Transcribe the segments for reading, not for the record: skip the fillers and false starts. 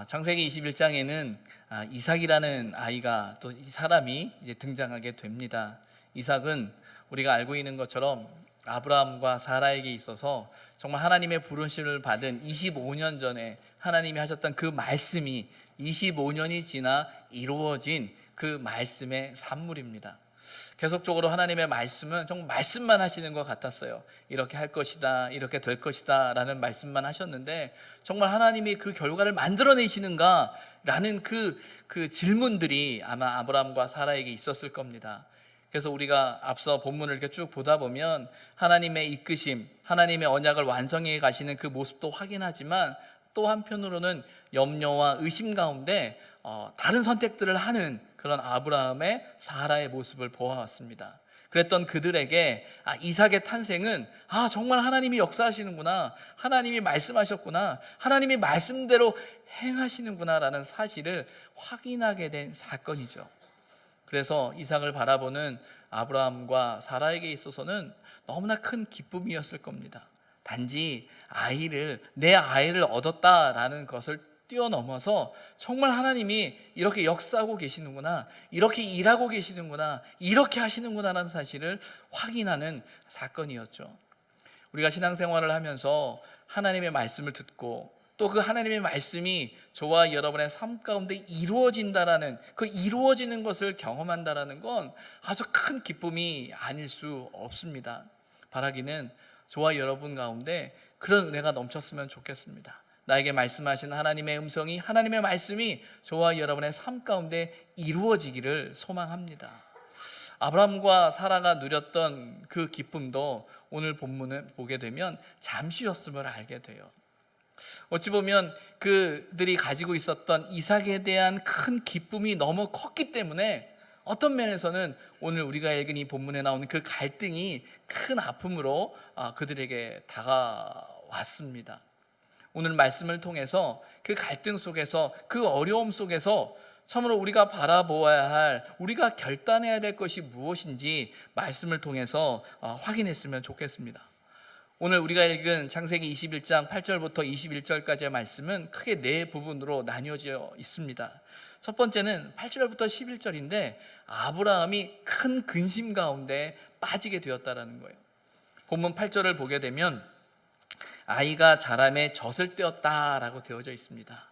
창세기 21장에는 이삭이라는 아이가 또 사람이 이제 등장하게 됩니다. 이삭은 우리가 알고 있는 것처럼 아브라함과 사라에게 있어서 정말 하나님의 부르심을 받은 25년 전에 하나님이 하셨던 그 말씀이 25년이 지나 이루어진 그 말씀의 산물입니다. 계속적으로 하나님의 말씀은 정말 말씀만 하시는 것 같았어요. 이렇게 할 것이다, 이렇게 될 것이다 라는 말씀만 하셨는데 정말 하나님이 그 결과를 만들어내시는가 라는 그 질문들이 아마 아브라함과 사라에게 있었을 겁니다. 그래서 우리가 앞서 본문을 이렇게 쭉 보다 보면 하나님의 이끄심, 하나님의 언약을 완성해 가시는 그 모습도 확인하지만 또 한편으로는 염려와 의심 가운데 다른 선택들을 하는 그런 아브라함의 사라의 모습을 보아왔습니다. 그랬던 그들에게 이삭의 탄생은 정말 하나님이 역사하시는구나, 하나님이 말씀하셨구나, 하나님이 말씀대로 행하시는구나 라는 사실을 확인하게 된 사건이죠. 그래서 이삭을 바라보는 아브라함과 사라에게 있어서는 너무나 큰 기쁨이었을 겁니다. 단지 내 아이를 얻었다라는 것을 뛰어넘어서 정말 하나님이 이렇게 역사하고 계시는구나, 이렇게 일하고 계시는구나, 이렇게 하시는구나 라는 사실을 확인하는 사건이었죠. 우리가 신앙생활을 하면서 하나님의 말씀을 듣고 또 그 하나님의 말씀이 저와 여러분의 삶 가운데 이루어진다라는, 그 이루어지는 것을 경험한다라는 건 아주 큰 기쁨이 아닐 수 없습니다. 바라기는 저와 여러분 가운데 그런 은혜가 넘쳤으면 좋겠습니다. 나에게 말씀하신 하나님의 음성이, 하나님의 말씀이 저와 여러분의 삶 가운데 이루어지기를 소망합니다. 아브라함과 사라가 누렸던 그 기쁨도 오늘 본문을 보게 되면 잠시였음을 알게 돼요. 어찌 보면 그들이 가지고 있었던 이삭에 대한 큰 기쁨이 너무 컸기 때문에 어떤 면에서는 오늘 우리가 읽은 이 본문에 나오는 그 갈등이 큰 아픔으로 그들에게 다가왔습니다. 오늘 말씀을 통해서 그 갈등 속에서, 그 어려움 속에서 참으로 우리가 바라보아야 할, 우리가 결단해야 될 것이 무엇인지 말씀을 통해서 확인했으면 좋겠습니다. 오늘 우리가 읽은 창세기 21장 8절부터 21절까지의 말씀은 크게 네 부분으로 나뉘어져 있습니다. 첫 번째는 8절부터 11절인데 아브라함이 큰 근심 가운데 빠지게 되었다는 거예요. 본문 8절을 보게 되면 아이가 자라매 젖을 떼었다라고 되어져 있습니다.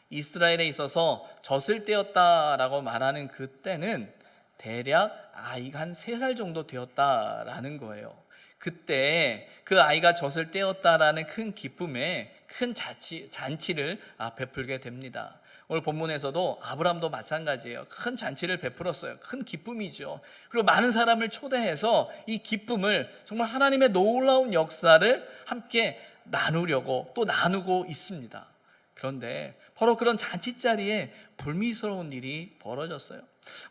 이스라엘에 있어서 젖을 떼었다라고 말하는 그때는 대략 아이가 한 3살 정도 되었다라는 거예요. 그때 그 아이가 젖을 떼었다라는 큰 기쁨에 큰 잔치를 베풀게 됩니다. 오늘 본문에서도 아브라함도 마찬가지예요. 큰 잔치를 베풀었어요. 큰 기쁨이죠. 그리고 많은 사람을 초대해서 이 기쁨을, 정말 하나님의 놀라운 역사를 함께 나누려고 또 나누고 있습니다. 그런데 바로 그런 잔치 자리에 불미스러운 일이 벌어졌어요.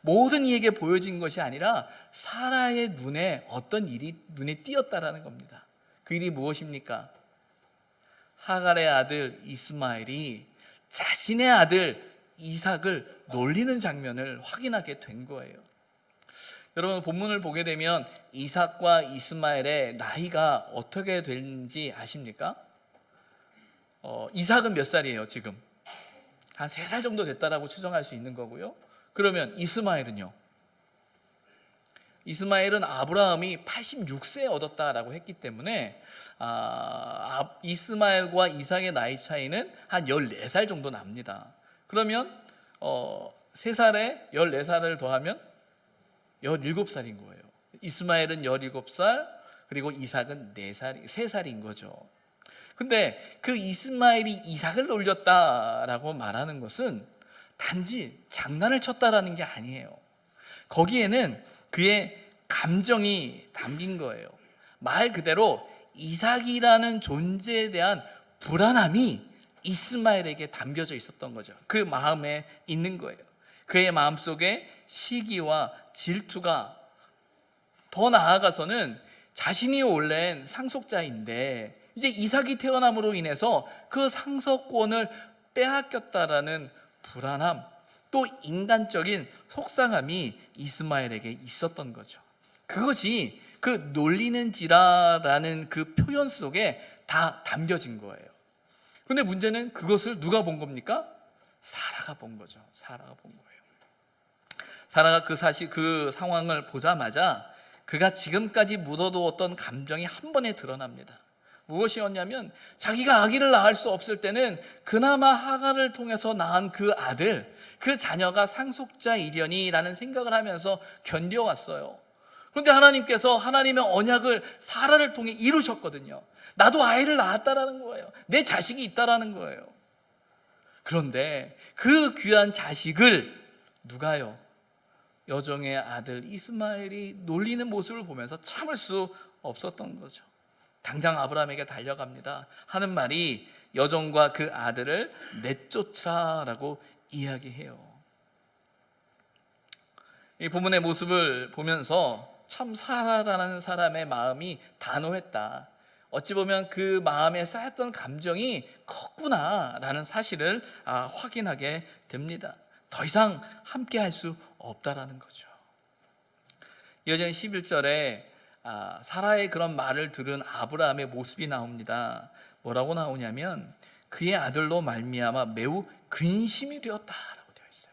모든 이에게 보여진 것이 아니라 사라의 눈에 어떤 일이 눈에 띄었다라는 겁니다. 그 일이 무엇입니까? 하갈의 아들 이스마엘이 자신의 아들 이삭을 놀리는 장면을 확인하게 된 거예요. 여러분, 본문을 보게 되면 이삭과 이스마엘의 나이가 어떻게 되는지 아십니까? 이삭은 몇 살이에요 지금? 한 3살 정도 됐다라고 추정할 수 있는 거고요. 그러면 이스마엘은요? 이스마엘은 아브라함이 86세에 얻었다라고 했기 때문에 이스마엘과 이삭의 나이 차이는 한 14살 정도 납니다. 그러면 3살에 14살을 더하면 17살인 거예요. 이스마엘은 17살, 그리고 이삭은 3살인 거죠. 근데 그 이스마엘이 이삭을 놀렸다라고 말하는 것은 단지 장난을 쳤다라는 게 아니에요. 거기에는 그의 감정이 담긴 거예요. 말 그대로 이삭이라는 존재에 대한 불안함이 이스마엘에게 담겨져 있었던 거죠. 그 마음에 있는 거예요. 그의 마음속에 시기와 질투가, 더 나아가서는 자신이 원래는 상속자인데 이제 이삭이 태어남으로 인해서 그 상속권을 빼앗겼다라는 불안함, 또 인간적인 속상함이 이스마엘에게 있었던 거죠. 그것이 그 놀리는지라라는 그 표현 속에 다 담겨진 거예요. 그런데 문제는 그것을 누가 본 겁니까? 사라가 본 거죠. 사라가 본 거예요. 사라가 그 상황을 보자마자 그가 지금까지 묻어두었던 감정이 한 번에 드러납니다. 무엇이었냐면 자기가 아기를 낳을 수 없을 때는 그나마 하갈을 통해서 낳은 그 아들, 그 자녀가 상속자이려니라는 생각을 하면서 견뎌왔어요. 그런데 하나님께서 하나님의 언약을 사라를 통해 이루셨거든요. 나도 아이를 낳았다라는 거예요. 내 자식이 있다라는 거예요. 그런데 그 귀한 자식을 누가요? 여종의 아들 이스마엘이 놀리는 모습을 보면서 참을 수 없었던 거죠. 당장 아브라함에게 달려갑니다. 하는 말이 여종과 그 아들을 내쫓으라라고 이야기해요. 이 부분의 모습을 보면서 참 사라라는 사람의 마음이 단호했다. 어찌 보면 그 마음에 쌓였던 감정이 컸구나라는 사실을 확인하게 됩니다. 더 이상 함께 할 수 없다라는 거죠. 이어지는 11절에 사라의 그런 말을 들은 아브라함의 모습이 나옵니다. 뭐라고 나오냐면 그의 아들로 말미암아 매우 근심이 되었다라고 되어 있어요.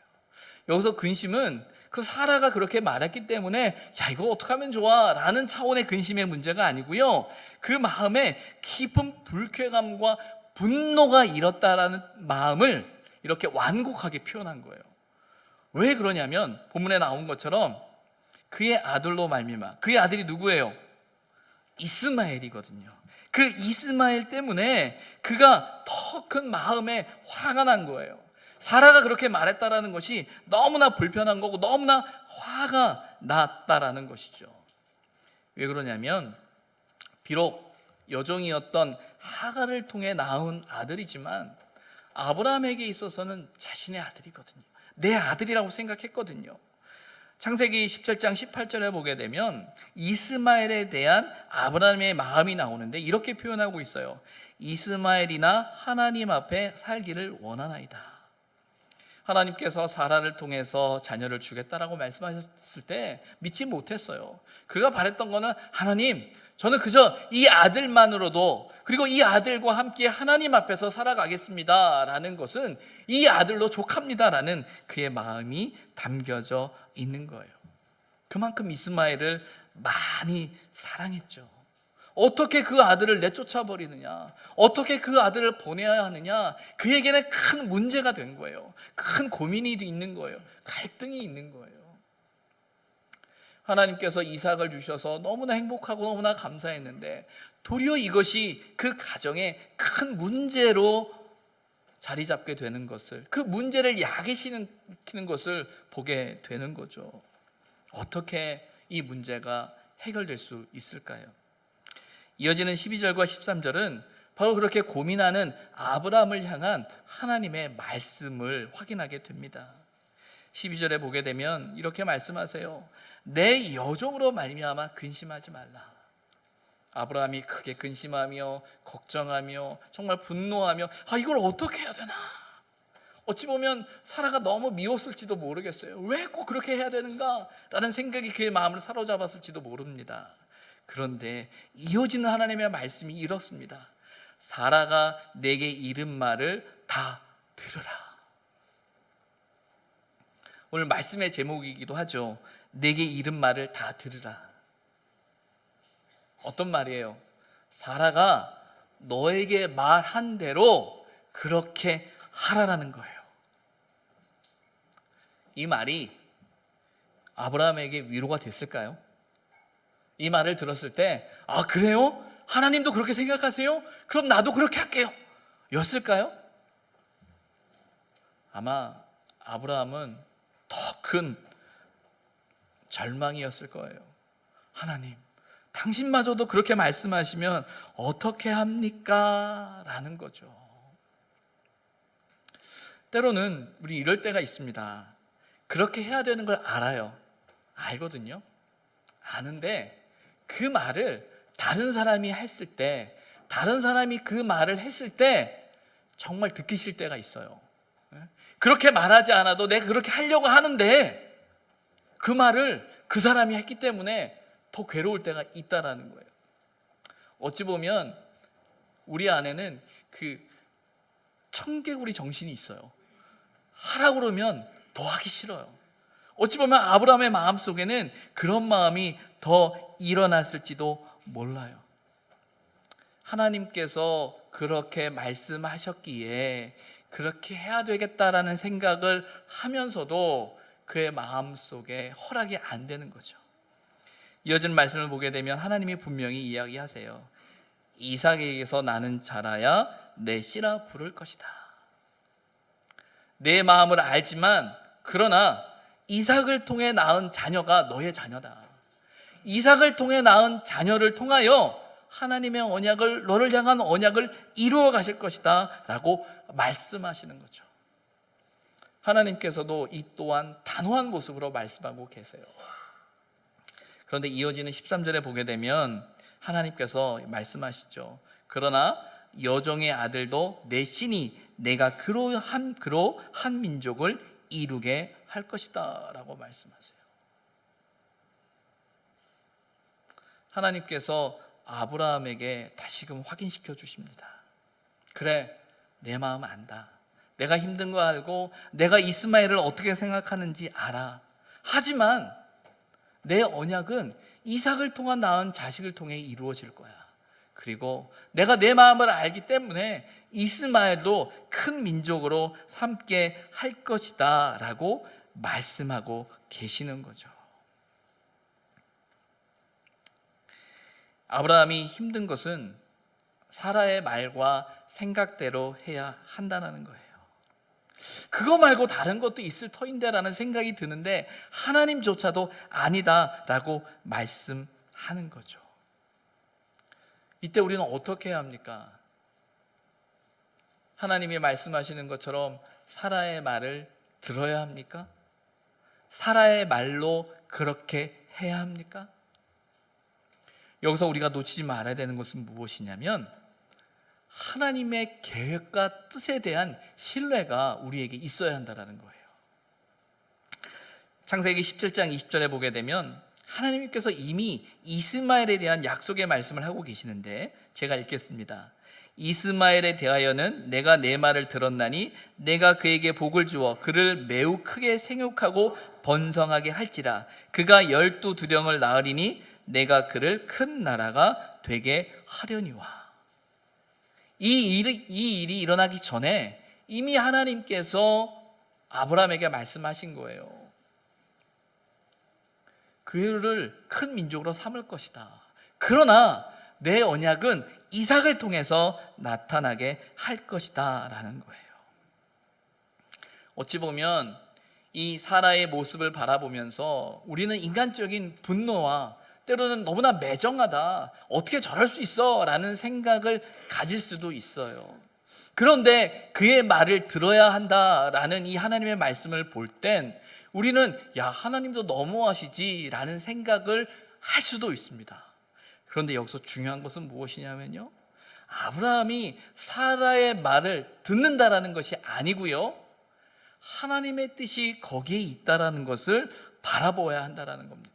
여기서 근심은 그 사라가 그렇게 말했기 때문에 야 이거 어떻게 하면 좋아 라는 차원의 근심의 문제가 아니고요, 그 마음에 깊은 불쾌감과 분노가 일었다라는 마음을 이렇게 완곡하게 표현한 거예요. 왜 그러냐면 본문에 나온 것처럼 그의 아들로 말미암아, 그의 아들이 누구예요? 이스마엘이거든요. 그 이스마엘 때문에 그가 더 큰 마음에 화가 난 거예요. 사라가 그렇게 말했다라는 것이 너무나 불편한 거고 너무나 화가 났다라는 것이죠. 왜 그러냐면 비록 여종이었던 하갈을 통해 낳은 아들이지만 아브라함에게 있어서는 자신의 아들이거든요. 내 아들이라고 생각했거든요. 창세기 17장 18절에 보게 되면 이스마엘에 대한 아브라함의 마음이 나오는데 이렇게 표현하고 있어요. 이스마엘이나 하나님 앞에 살기를 원하나이다. 하나님께서 사라를 통해서 자녀를 주겠다라고 말씀하셨을 때 믿지 못했어요. 그가 바랬던 거는 하나님, 저는 그저 이 아들만으로도, 그리고 이 아들과 함께 하나님 앞에서 살아가겠습니다 라는 것은 이 아들로 족합니다 라는 그의 마음이 담겨져 있는 거예요. 그만큼 이스마엘을 많이 사랑했죠. 어떻게 그 아들을 내쫓아 버리느냐, 어떻게 그 아들을 보내야 하느냐, 그에게는 큰 문제가 된 거예요. 큰 고민이 있는 거예요. 갈등이 있는 거예요. 하나님께서 이삭을 주셔서 너무나 행복하고 너무나 감사했는데 도리어 이것이 그 가정에 큰 문제로 자리 잡게 되는 것을, 그 문제를 야기시키는 것을 보게 되는 거죠. 어떻게 이 문제가 해결될 수 있을까요? 이어지는 12절과 13절은 바로 그렇게 고민하는 아브라함을 향한 하나님의 말씀을 확인하게 됩니다. 12절에 보게 되면 이렇게 말씀하세요. 내 여종으로 말미암아 근심하지 말라. 아브라함이 크게 근심하며 걱정하며 정말 분노하며 이걸 어떻게 해야 되나, 어찌 보면 사라가 너무 미웠을지도 모르겠어요. 왜 꼭 그렇게 해야 되는가 라는 생각이 그의 마음을 사로잡았을지도 모릅니다. 그런데 이어지는 하나님의 말씀이 이렇습니다. 사라가 내게 이른 말을 다 들으라. 오늘 말씀의 제목이기도 하죠. 내게 이른 말을 다 들으라. 어떤 말이에요? 사라가 너에게 말한 대로 그렇게 하라라는 거예요. 이 말이 아브라함에게 위로가 됐을까요? 이 말을 들었을 때 그래요? 하나님도 그렇게 생각하세요? 그럼 나도 그렇게 할게요 였을까요? 아마 아브라함은 더 큰 절망이었을 거예요. 하나님, 당신마저도 그렇게 말씀하시면 어떻게 합니까? 라는 거죠. 때로는 우리 이럴 때가 있습니다. 그렇게 해야 되는 걸 알아요. 알거든요. 아는데 그 말을 다른 사람이 했을 때, 다른 사람이 그 말을 했을 때 정말 듣기 싫을 때가 있어요. 그렇게 말하지 않아도 내가 그렇게 하려고 하는데 그 말을 그 사람이 했기 때문에 더 괴로울 때가 있다라는 거예요. 어찌 보면 우리 안에는 그 청개구리 정신이 있어요. 하라고 그러면 더 하기 싫어요. 어찌 보면 아브라함의 마음속에는 그런 마음이 더 일어났을지도 몰라요. 하나님께서 그렇게 말씀하셨기에 그렇게 해야 되겠다라는 생각을 하면서도 그의 마음속에 허락이 안 되는 거죠. 이어진 말씀을 보게 되면 하나님이 분명히 이야기하세요. 이삭에게서 나는 자라야 내 씨라 부를 것이다. 내 마음을 알지만 그러나 이삭을 통해 낳은 자녀가 너의 자녀다. 이삭을 통해 낳은 자녀를 통하여 하나님의 언약을, 너를 향한 언약을 이루어 가실 것이다 라고 말씀하시는 거죠. 하나님께서도 이 또한 단호한 모습으로 말씀하고 계세요. 그런데 이어지는 13절에 보게 되면 하나님께서 말씀하시죠. 그러나 여종의 아들도 내 신이 내가 그로 한 민족을 이루게 할 것이다 라고 말씀하세요. 하나님께서 아브라함에게 다시금 확인시켜 주십니다. 그래, 내 마음 안다. 내가 힘든 거 알고 내가 이스마엘을 어떻게 생각하는지 알아. 하지만 내 언약은 이삭을 통한 낳은 자식을 통해 이루어질 거야. 그리고 내가 내 마음을 알기 때문에 이스마엘도 큰 민족으로 삼게 할 것이다 라고 말씀하고 계시는 거죠. 아브라함이 힘든 것은 사라의 말과 생각대로 해야 한다는 거예요. 그거 말고 다른 것도 있을 터인데 라는 생각이 드는데 하나님조차도 아니다 라고 말씀하는 거죠. 이때 우리는 어떻게 해야 합니까? 하나님이 말씀하시는 것처럼 사라의 말을 들어야 합니까? 사라의 말로 그렇게 해야 합니까? 여기서 우리가 놓치지 말아야 되는 것은 무엇이냐면 하나님의 계획과 뜻에 대한 신뢰가 우리에게 있어야 한다는 거예요. 창세기 17장 20절에 보게 되면 하나님께서 이미 이스마엘에 대한 약속의 말씀을 하고 계시는데 제가 읽겠습니다. 이스마엘에 대하여는 내가 내 말을 들었나니 내가 그에게 복을 주어 그를 매우 크게 생육하고 번성하게 할지라. 그가 12두령을 낳으리니 내가 그를 큰 나라가 되게 하려니와. 이 일이 일어나기 전에 이미 하나님께서 아브라함에게 말씀하신 거예요. 그를 큰 민족으로 삼을 것이다. 그러나 내 언약은 이삭을 통해서 나타나게 할 것이다 라는 거예요. 어찌 보면 이 사라의 모습을 바라보면서 우리는 인간적인 분노와 때로는 너무나 매정하다, 어떻게 저럴 수 있어 라는 생각을 가질 수도 있어요. 그런데 그의 말을 들어야 한다라는 이 하나님의 말씀을 볼 땐 우리는 야, 하나님도 너무하시지 라는 생각을 할 수도 있습니다. 그런데 여기서 중요한 것은 무엇이냐면요, 아브라함이 사라의 말을 듣는다라는 것이 아니고요, 하나님의 뜻이 거기에 있다라는 것을 바라보아야 한다라는 겁니다.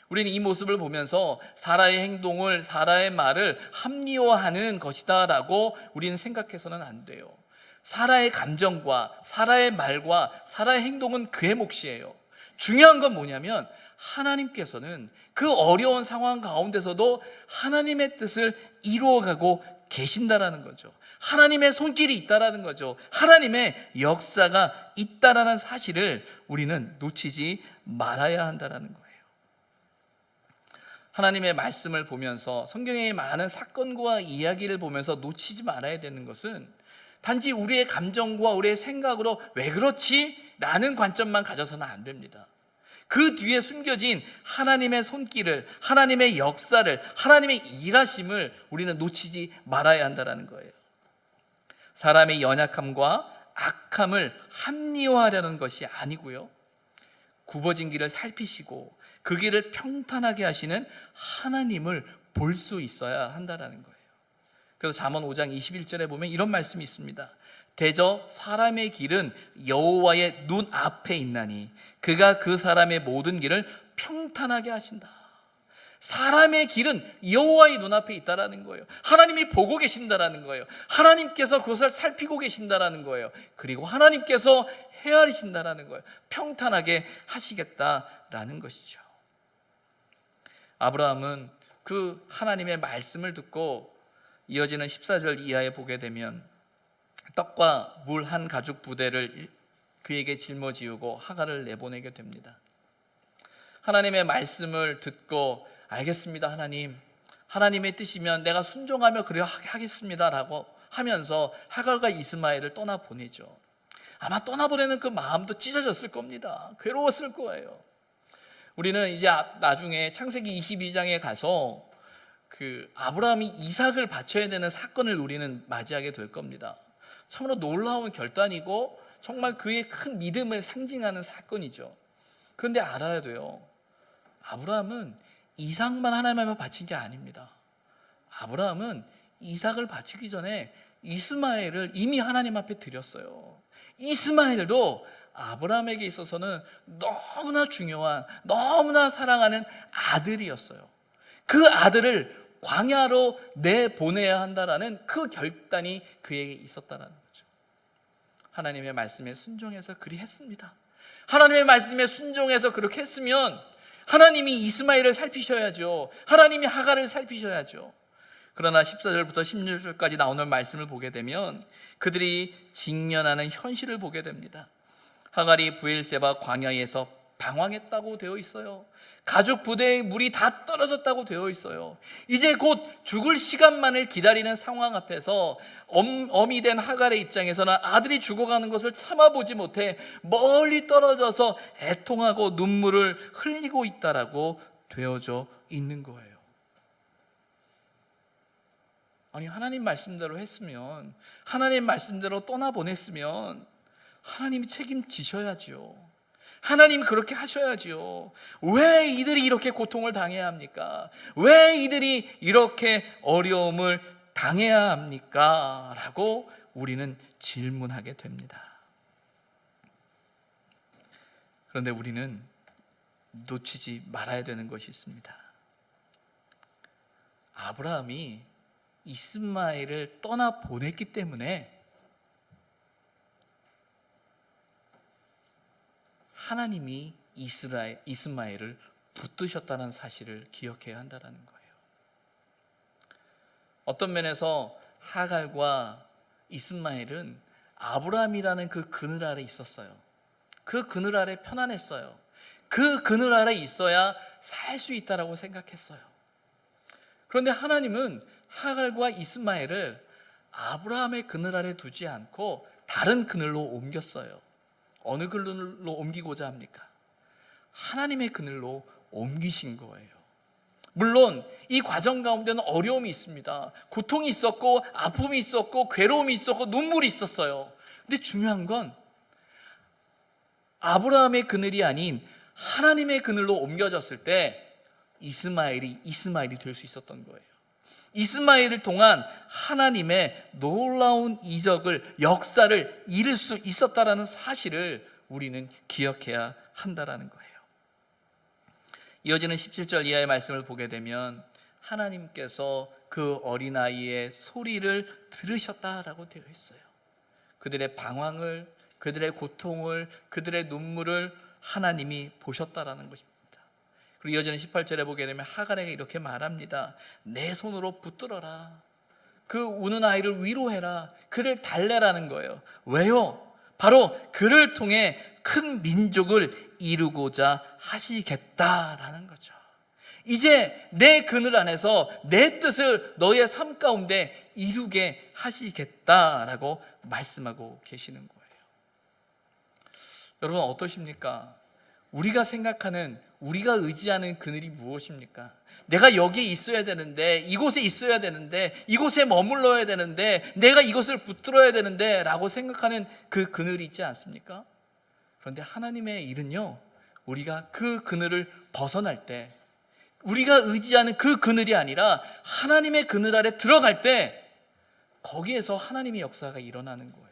우리는 이 모습을 보면서 사라의 행동을, 사라의 말을 합리화하는 것이다 라고 우리는 생각해서는 안 돼요. 사라의 감정과 사라의 말과 사라의 행동은 그의 몫이에요. 중요한 건 뭐냐면 하나님께서는 그 어려운 상황 가운데서도 하나님의 뜻을 이루어가고 계신다라는 거죠. 하나님의 손길이 있다라는 거죠. 하나님의 역사가 있다라는 사실을 우리는 놓치지 말아야 한다라는 거예요. 하나님의 말씀을 보면서 성경의 많은 사건과 이야기를 보면서 놓치지 말아야 되는 것은 단지 우리의 감정과 우리의 생각으로 왜 그렇지? 라는 관점만 가져서는 안 됩니다. 그 뒤에 숨겨진 하나님의 손길을, 하나님의 역사를, 하나님의 일하심을 우리는 놓치지 말아야 한다는 거예요. 사람의 연약함과 악함을 합리화하려는 것이 아니고요, 굽어진 길을 살피시고 그 길을 평탄하게 하시는 하나님을 볼 수 있어야 한다는 거예요. 그래서 잠언 5장 21절에 보면 이런 말씀이 있습니다. 대저 사람의 길은 여호와의 눈 앞에 있나니 그가 그 사람의 모든 길을 평탄하게 하신다. 사람의 길은 여호와의 눈앞에 있다라는 거예요. 하나님이 보고 계신다라는 거예요. 하나님께서 그것을 살피고 계신다라는 거예요. 그리고 하나님께서 헤아리신다라는 거예요. 평탄하게 하시겠다라는 것이죠. 아브라함은 그 하나님의 말씀을 듣고 이어지는 14절 이하에 보게 되면 떡과 물 한 가죽 부대를 그에게 짊어지우고 하갈을 내보내게 됩니다. 하나님의 말씀을 듣고 알겠습니다 하나님, 하나님의 뜻이면 내가 순종하며 그래 하겠습니다 라고 하면서 하갈과 이스마엘을 떠나보내죠. 아마 떠나보내는 그 마음도 찢어졌을 겁니다. 괴로웠을 거예요. 우리는 이제 나중에 창세기 22장에 가서 그 아브라함이 이삭을 바쳐야 되는 사건을 우리는 맞이하게 될 겁니다. 참으로 놀라운 결단이고 정말 그의 큰 믿음을 상징하는 사건이죠. 그런데 알아야 돼요. 아브라함은 이삭만 하나님 앞에 바친 게 아닙니다. 아브라함은 이삭을 바치기 전에 이스마엘을 이미 하나님 앞에 드렸어요. 이스마엘도 아브라함에게 있어서는 너무나 중요한, 너무나 사랑하는 아들이었어요. 그 아들을 광야로 내보내야 한다라는 그 결단이 그에게 있었다라는 거죠. 하나님의 말씀에 순종해서 그리 했습니다. 하나님의 말씀에 순종해서 그렇게 했으면 하나님이 이스마엘을 살피셔야죠. 하나님이 하갈을 살피셔야죠. 그러나 14절부터 16절까지 나오는 말씀을 보게 되면 그들이 직면하는 현실을 보게 됩니다. 하갈이 브엘세바 광야에서 방황했다고 되어 있어요. 가죽 부대의 물이 다 떨어졌다고 되어 있어요. 이제 곧 죽을 시간만을 기다리는 상황 앞에서 엄이 된 하갈의 입장에서는 아들이 죽어가는 것을 참아보지 못해 멀리 떨어져서 애통하고 눈물을 흘리고 있다라고 되어져 있는 거예요. 아니, 하나님 말씀대로 했으면, 하나님 말씀대로 떠나보냈으면 하나님이 책임지셔야죠. 하나님 그렇게 하셔야죠. 왜 이들이 이렇게 고통을 당해야 합니까? 왜 이들이 이렇게 어려움을 당해야 합니까? 라고 우리는 질문하게 됩니다. 그런데 우리는 놓치지 말아야 되는 것이 있습니다. 아브라함이 이스마엘을 떠나 보냈기 때문에 하나님이 이스마엘을 붙드셨다는 사실을 기억해야 한다는 거예요. 어떤 면에서 하갈과 이스마엘은 아브라함이라는 그 그늘 아래 있었어요. 그 그늘 아래 편안했어요. 그 그늘 아래 있어야 살 수 있다라고 생각했어요. 그런데 하나님은 하갈과 이스마엘을 아브라함의 그늘 아래 두지 않고 다른 그늘로 옮겼어요. 어느 그늘로 옮기고자 합니까? 하나님의 그늘로 옮기신 거예요. 물론 이 과정 가운데는 어려움이 있습니다. 고통이 있었고 아픔이 있었고 괴로움이 있었고 눈물이 있었어요. 근데 중요한 건 아브라함의 그늘이 아닌 하나님의 그늘로 옮겨졌을 때 이스마엘이 될 수 있었던 거예요. 이스마엘을 통한 하나님의 놀라운 이적을, 역사를 이룰 수 있었다라는 사실을 우리는 기억해야 한다라는 거예요. 이어지는 17절 이하의 말씀을 보게 되면 하나님께서 그 어린아이의 소리를 들으셨다라고 되어 있어요. 그들의 방황을, 그들의 고통을, 그들의 눈물을 하나님이 보셨다라는 것입니다. 그리고 이어지는 18절에 보게 되면 하갈에게 이렇게 말합니다. 내 손으로 붙들어라. 그 우는 아이를 위로해라. 그를 달래라는 거예요. 왜요? 바로 그를 통해 큰 민족을 이루고자 하시겠다라는 거죠. 이제 내 그늘 안에서 내 뜻을 너의 삶 가운데 이루게 하시겠다라고 말씀하고 계시는 거예요. 여러분 어떠십니까? 우리가 생각하는, 우리가 의지하는 그늘이 무엇입니까? 내가 여기에 있어야 되는데, 이곳에 있어야 되는데, 이곳에 머물러야 되는데, 내가 이것을 붙들어야 되는데 라고 생각하는 그 그늘이 있지 않습니까? 그런데 하나님의 일은요, 우리가 그 그늘을 벗어날 때, 우리가 의지하는 그 그늘이 아니라 하나님의 그늘 아래 들어갈 때 거기에서 하나님의 역사가 일어나는 거예요.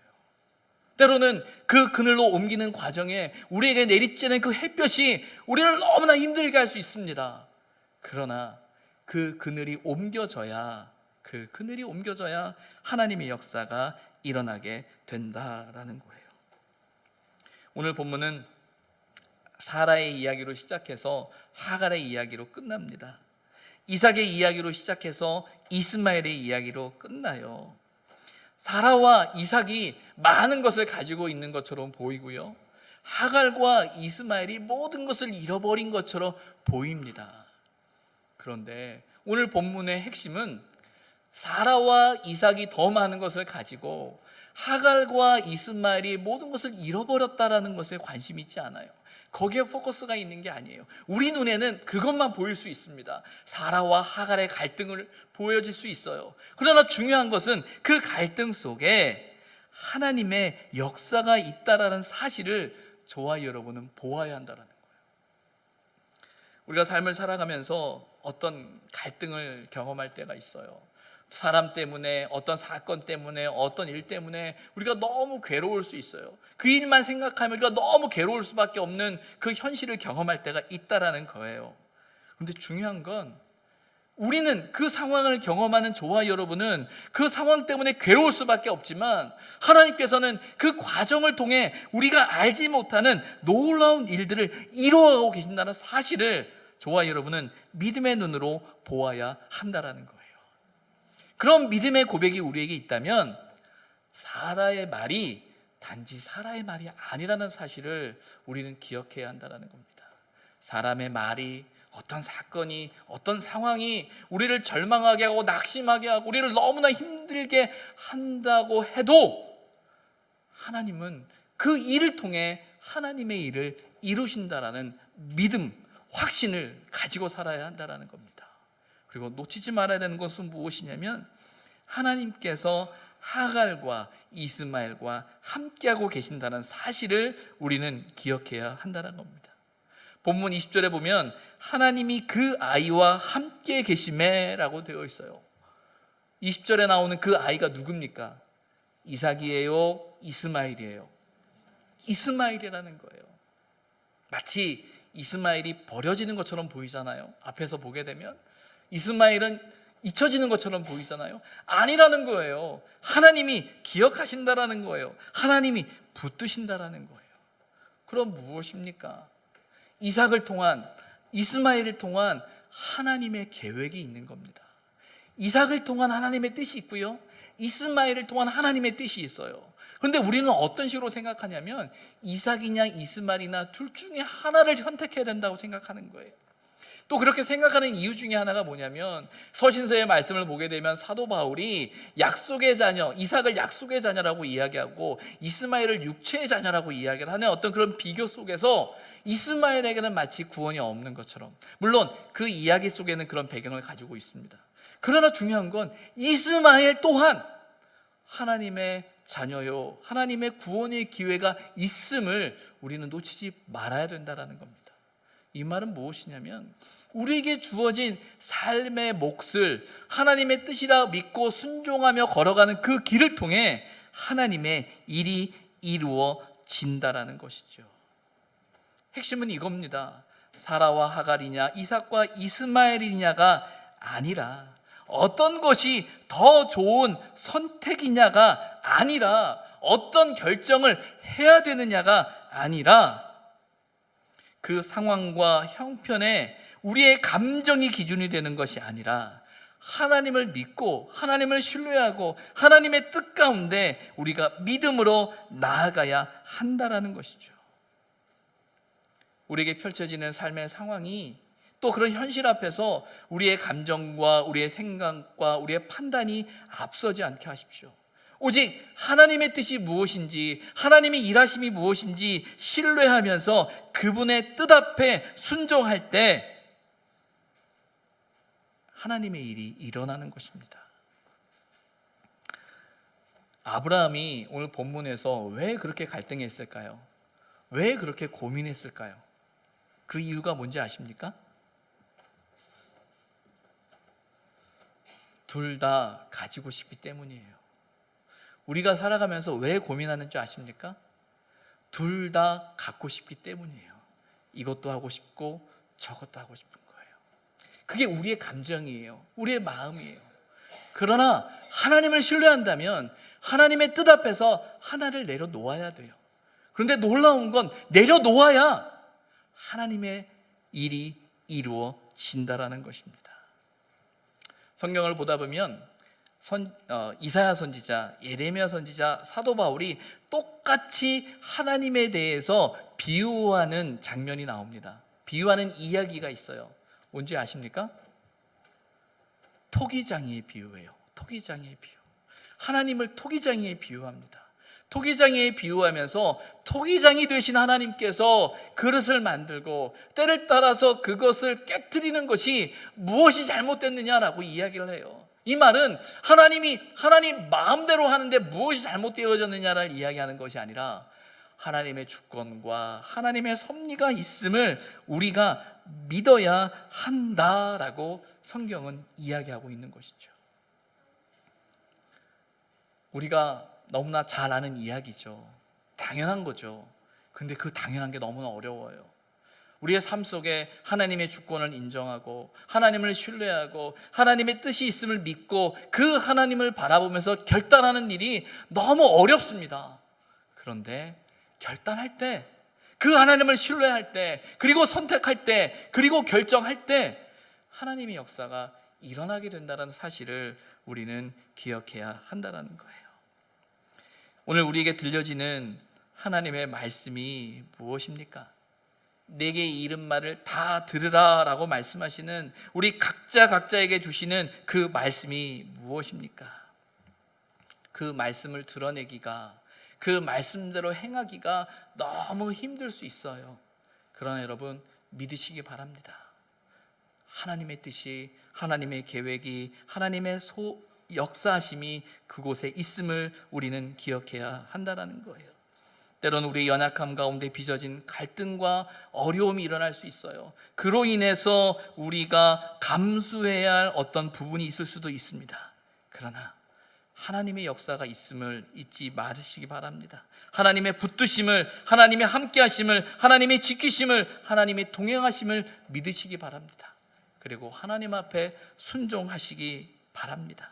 때로는 그 그늘로 옮기는 과정에 우리에게 내리쬐는 그 햇볕이 우리를 너무나 힘들게 할 수 있습니다. 그러나 그 그늘이 옮겨져야 하나님의 역사가 일어나게 된다라는 거예요. 오늘 본문은 사라의 이야기로 시작해서 하갈의 이야기로 끝납니다. 이삭의 이야기로 시작해서 이스마엘의 이야기로 끝나요. 사라와 이삭이 많은 것을 가지고 있는 것처럼 보이고요, 하갈과 이스마엘이 모든 것을 잃어버린 것처럼 보입니다. 그런데 오늘 본문의 핵심은 사라와 이삭이 더 많은 것을 가지고 하갈과 이스마엘이 모든 것을 잃어버렸다라는 것에 관심이 있지 않아요. 거기에 포커스가 있는 게 아니에요. 우리 눈에는 그것만 보일 수 있습니다. 사라와 하갈의 갈등을 보여질 수 있어요. 그러나 중요한 것은 그 갈등 속에 하나님의 역사가 있다라는 사실을 저와 여러분은 보아야 한다는 거예요. 우리가 삶을 살아가면서 어떤 갈등을 경험할 때가 있어요. 사람 때문에, 어떤 사건 때문에, 어떤 일 때문에 우리가 너무 괴로울 수 있어요. 그 일만 생각하면 우리가 너무 괴로울 수밖에 없는 그 현실을 경험할 때가 있다라는 거예요. 그런데 중요한 건 우리는 그 상황을 경험하는 저와 여러분은 그 상황 때문에 괴로울 수밖에 없지만 하나님께서는 그 과정을 통해 우리가 알지 못하는 놀라운 일들을 이루어가고 계신다는 사실을 저와 여러분은 믿음의 눈으로 보아야 한다라는 거예요. 그런 믿음의 고백이 우리에게 있다면 사라의 말이 단지 사라의 말이 아니라는 사실을 우리는 기억해야 한다는 겁니다. 사람의 말이, 어떤 사건이, 어떤 상황이 우리를 절망하게 하고 낙심하게 하고 우리를 너무나 힘들게 한다고 해도 하나님은 그 일을 통해 하나님의 일을 이루신다라는 믿음, 확신을 가지고 살아야 한다는 겁니다. 그리고 놓치지 말아야 되는 것은 무엇이냐면 하나님께서 하갈과 이스마엘과 함께하고 계신다는 사실을 우리는 기억해야 한다는 겁니다. 본문 20절에 보면 하나님이 그 아이와 함께 계시매 라고 되어 있어요. 20절에 나오는 그 아이가 누굽니까? 이삭이에요? 이스마엘이에요? 이스마엘이라는 거예요. 마치 이스마엘이 버려지는 것처럼 보이잖아요. 앞에서 보게 되면 이스마엘은 잊혀지는 것처럼 보이잖아요. 아니라는 거예요. 하나님이 기억하신다라는 거예요. 하나님이 붙드신다라는 거예요. 그럼 무엇입니까? 이삭을 통한, 이스마엘을 통한 하나님의 계획이 있는 겁니다. 이삭을 통한 하나님의 뜻이 있고요, 이스마엘을 통한 하나님의 뜻이 있어요. 그런데 우리는 어떤 식으로 생각하냐면 이삭이냐 이스마엘이나 둘 중에 하나를 선택해야 된다고 생각하는 거예요. 또 그렇게 생각하는 이유 중에 하나가 뭐냐면 서신서의 말씀을 보게 되면 사도 바울이 약속의 자녀, 이삭을 약속의 자녀라고 이야기하고 이스마엘을 육체의 자녀라고 이야기를 하는 어떤 그런 비교 속에서 이스마엘에게는 마치 구원이 없는 것처럼, 물론 그 이야기 속에는 그런 배경을 가지고 있습니다. 그러나 중요한 건 이스마엘 또한 하나님의 자녀요, 하나님의 구원의 기회가 있음을 우리는 놓치지 말아야 된다는 겁니다. 이 말은 무엇이냐면 우리에게 주어진 삶의 몫을 하나님의 뜻이라 믿고 순종하며 걸어가는 그 길을 통해 하나님의 일이 이루어진다라는 것이죠. 핵심은 이겁니다. 사라와 하갈이냐 이삭과 이스마엘이냐가 아니라, 어떤 것이 더 좋은 선택이냐가 아니라, 어떤 결정을 해야 되느냐가 아니라, 그 상황과 형편에 우리의 감정이 기준이 되는 것이 아니라 하나님을 믿고 하나님을 신뢰하고 하나님의 뜻 가운데 우리가 믿음으로 나아가야 한다라는 것이죠. 우리에게 펼쳐지는 삶의 상황이 또 그런 현실 앞에서 우리의 감정과 우리의 생각과 우리의 판단이 앞서지 않게 하십시오. 오직 하나님의 뜻이 무엇인지, 하나님의 일하심이 무엇인지 신뢰하면서 그분의 뜻 앞에 순종할 때 하나님의 일이 일어나는 것입니다. 아브라함이 오늘 본문에서 왜 그렇게 갈등했을까요? 왜 그렇게 고민했을까요? 그 이유가 뭔지 아십니까? 둘 다 가지고 싶기 때문이에요. 우리가 살아가면서 왜 고민하는 줄 아십니까? 둘 다 갖고 싶기 때문이에요. 이것도 하고 싶고 저것도 하고 싶은 거예요. 그게 우리의 감정이에요. 우리의 마음이에요. 그러나 하나님을 신뢰한다면 하나님의 뜻 앞에서 하나를 내려놓아야 돼요. 그런데 놀라운 건 내려놓아야 하나님의 일이 이루어진다라는 것입니다. 성경을 보다 보면 이사야 선지자, 예레미야 선지자, 사도 바울이 똑같이 하나님에 대해서 비유하는 장면이 나옵니다. 비유하는 이야기가 있어요. 뭔지 아십니까? 토기장이의 비유예요. 토기장이의 비유. 하나님을 토기장이에 비유합니다. 토기장이에 비유하면서 토기장이 되신 하나님께서 그릇을 만들고 때를 따라서 그것을 깨트리는 것이 무엇이 잘못됐느냐라고 이야기를 해요. 이 말은 하나님 마음대로 하는데 무엇이 잘못되어졌느냐를 이야기하는 것이 아니라 하나님의 주권과 하나님의 섭리가 있음을 우리가 믿어야 한다라고 성경은 이야기하고 있는 것이죠. 우리가 너무나 잘 아는 이야기죠. 당연한 거죠. 근데 그 당연한 게 너무나 어려워요. 우리의 삶 속에 하나님의 주권을 인정하고 하나님을 신뢰하고 하나님의 뜻이 있음을 믿고 그 하나님을 바라보면서 결단하는 일이 너무 어렵습니다. 그런데 결단할 때, 그 하나님을 신뢰할 때, 그리고 선택할 때, 그리고 결정할 때 하나님의 역사가 일어나게 된다는 사실을 우리는 기억해야 한다는 거예요. 오늘 우리에게 들려지는 하나님의 말씀이 무엇입니까? 내게 이른 말을 다 들으라 라고 말씀하시는 우리 각자에게 주시는 그 말씀이 무엇입니까? 그 말씀을 드러내기가, 그 말씀대로 행하기가 너무 힘들 수 있어요. 그러나 여러분 믿으시기 바랍니다. 하나님의 뜻이, 하나님의 계획이, 하나님의 역사하심이 그곳에 있음을 우리는 기억해야 한다는 거예요. 때로는 우리의 연약함 가운데 빚어진 갈등과 어려움이 일어날 수 있어요. 그로 인해서 우리가 감수해야 할 어떤 부분이 있을 수도 있습니다. 그러나 하나님의 역사가 있음을 잊지 마시기 바랍니다. 하나님의 붙드심을, 하나님의 함께하심을, 하나님의 지키심을, 하나님의 동행하심을 믿으시기 바랍니다. 그리고 하나님 앞에 순종하시기 바랍니다.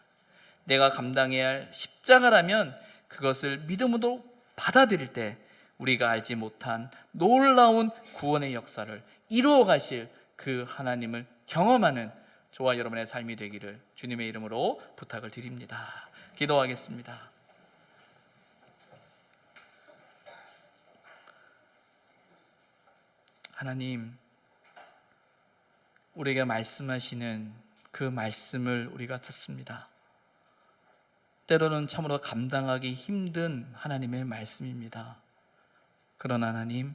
내가 감당해야 할 십자가라면 그것을 믿음으로 받아들일 때 우리가 알지 못한 놀라운 구원의 역사를 이루어 가실 그 하나님을 경험하는 저와 여러분의 삶이 되기를 주님의 이름으로 부탁을 드립니다. 기도하겠습니다. 하나님, 우리에게 말씀하시는 그 말씀을 우리가 듣습니다. 때로는 참으로 감당하기 힘든 하나님의 말씀입니다. 그러나 하나님,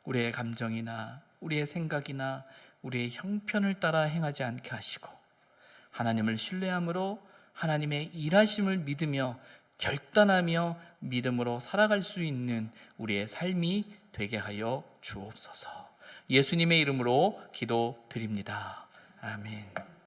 우리의 감정이나 우리의 생각이나 우리의 형편을 따라 행하지 않게 하시고 하나님을 신뢰함으로 하나님의 일하심을 믿으며 결단하며 믿음으로 살아갈 수 있는 우리의 삶이 되게 하여 주옵소서. 예수님의 이름으로 기도드립니다. 아멘.